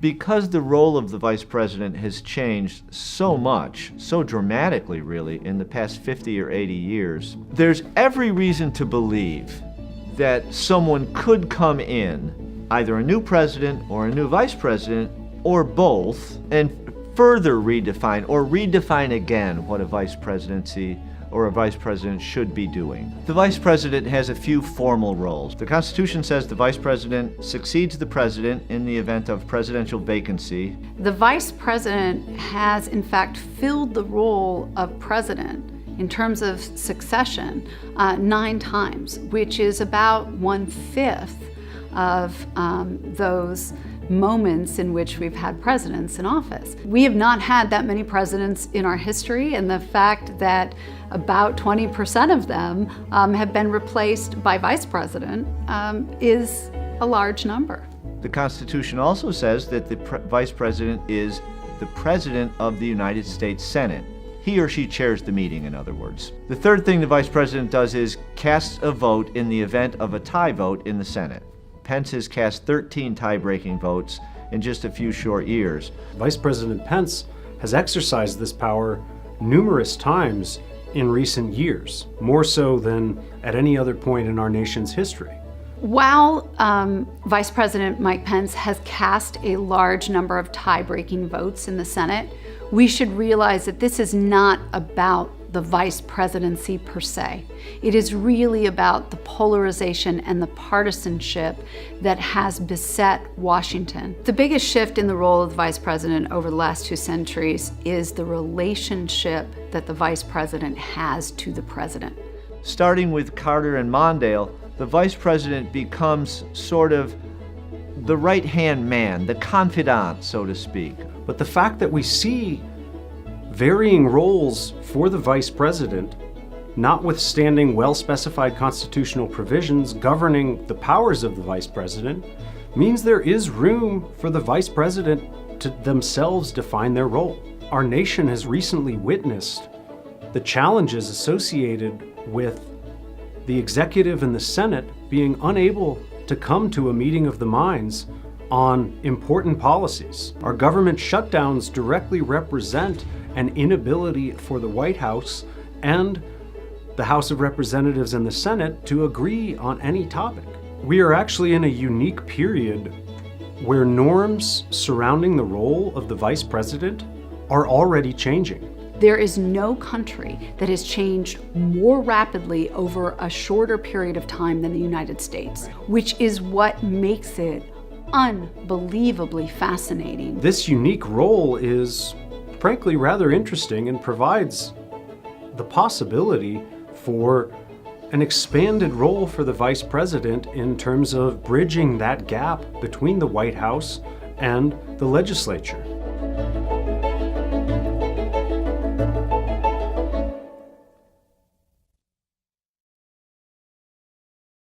Because the role of the vice president has changed so much, so dramatically really, in the past 50 or 80 years, there's every reason to believe that someone could come in, either a new president or a new vice president, or both, and further redefine again what a vice presidency or a vice president should be doing. The vice president has a few formal roles. The Constitution says the vice president succeeds the president in the event of presidential vacancy. The vice president has, in fact, filled the role of president in terms of succession 9 times, which is about 1/5 of those moments in which we've had presidents in office. We have not had that many presidents in our history, and the fact that about 20% of them have been replaced by vice president is a large number. The Constitution also says that the vice president is the president of the United States Senate. He or she chairs the meeting, in other words. The third thing the vice president does is casts a vote in the event of a tie vote in the Senate. Pence has cast 13 tie-breaking votes in just a few short years. Vice President Pence has exercised this power numerous times in recent years, more so than at any other point in our nation's history. While Vice President Mike Pence has cast a large number of tie-breaking votes in the Senate, we should realize that this is not about the vice presidency per se. It is really about the polarization and the partisanship that has beset Washington. The biggest shift in the role of the vice president over the last 2 centuries is the relationship that the vice president has to the president. Starting with Carter and Mondale, the vice president becomes sort of the right-hand man, the confidant, so to speak. But the fact that we see varying roles for the vice president, notwithstanding well-specified constitutional provisions governing the powers of the vice president, means there is room for the vice president to themselves define their role. Our nation has recently witnessed the challenges associated with the executive and the Senate being unable to come to a meeting of the minds on important policies. Our government shutdowns directly represent an inability for the White House and the House of Representatives and the Senate to agree on any topic. We are actually in a unique period where norms surrounding the role of the vice president are already changing. There is no country that has changed more rapidly over a shorter period of time than the United States, which is what makes it unbelievably fascinating. This unique role is frankly rather interesting and provides the possibility for an expanded role for the vice president in terms of bridging that gap between the White House and the legislature.